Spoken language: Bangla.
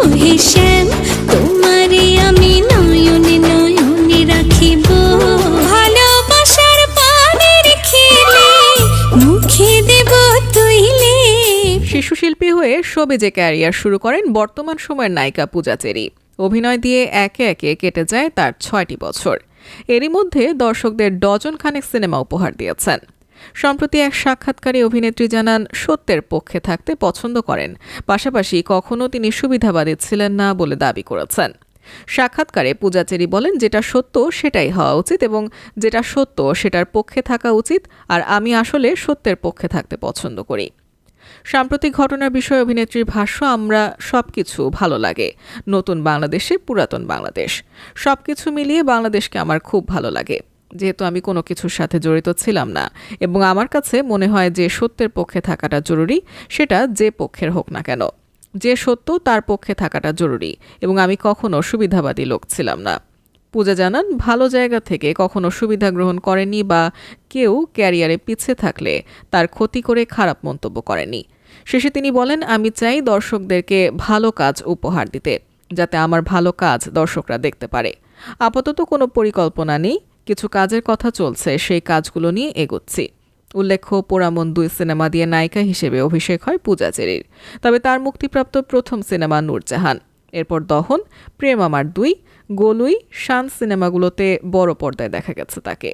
ওহে শ্যাম তোমারে আমি নয়নে নয়নে রাখিব, ভালোবাসার পানের খেলে মুখে দেব তৈলে। শিশুশিল্পী হয়ে শোবিজে ক্যারিয়ার শুরু করেন বর্তমান সময়ের নায়িকা পূজা চেরি। অভিনয় দিয়ে একে একে কেটে যায় তার ৬টি বছর। এরই মধ্যে দর্শকদের ডজন খানেক সিনেমা উপহার দিয়েছেন। সম্প্রতি এক সাক্ষাৎকারে অভিনেত্রী জানান সত্যের পক্ষে থাকতে পছন্দ করেন, পাশাপাশি কখনো তিনি সুবিধাবাদী ছিলেন না বলে দাবি করেছেন। সাক্ষাৎকারে পূজা চেরি বলেন, যেটা সত্য সেটাই হওয়া উচিত এবং যেটা সত্য সেটার পক্ষে থাকা উচিত, আর আমি আসলে সত্যের পক্ষে থাকতে পছন্দ করি। সাম্প্রতিক ঘটনার বিষয়ে অভিনেত্রীর ভাষ্য, আমরা সবকিছু ভালো লাগে, নতুন বাংলাদেশে পুরাতন বাংলাদেশ, সবকিছু মিলিয়ে বাংলাদেশকে আমার খুব ভালো লাগে। যেহেতু আমি কোনো কিছুর সাথে জড়িত ছিলাম না এবং আমার কাছে মনে হয় যে সত্যের পক্ষে থাকাটা জরুরি, সেটা যে পক্ষের হোক না কেন। যে সত্য তার পক্ষে থাকাটা জরুরি এবং আমি কখনো সুবিধাবাদী লোক ছিলাম না। পূজা জানান, ভালো জায়গা থেকে কখনো সুবিধা গ্রহণ করেনি বা কেউ ক্যারিয়ারে পিছিয়ে থাকলে তার ক্ষতি করে খারাপ মন্তব্য করেনি। শেষে তিনি বলেন, আমি চাই দর্শকদেরকে ভালো কাজ উপহার দিতে, যাতে আমার ভালো কাজ দর্শকরা দেখতে পারে। আপাতত কোনো পরিকল্পনা নেই, কিছু কাজের কথা চলছে, সেই কাজগুলো নিয়ে এগোচ্ছি। উল্লেখ্য, পোড়ামন ২ সিনেমা দিয়ে নায়িকা হিসেবে অভিষেক হয় পূজা চেরির। তবে তার মুক্তিপ্রাপ্ত প্রথম সিনেমা নূরজাহান, এরপর দহন, প্রেম আমার ২, গোলুই, শান সিনেমাগুলোতে বড় পর্দায় দেখা গেছে তাকে।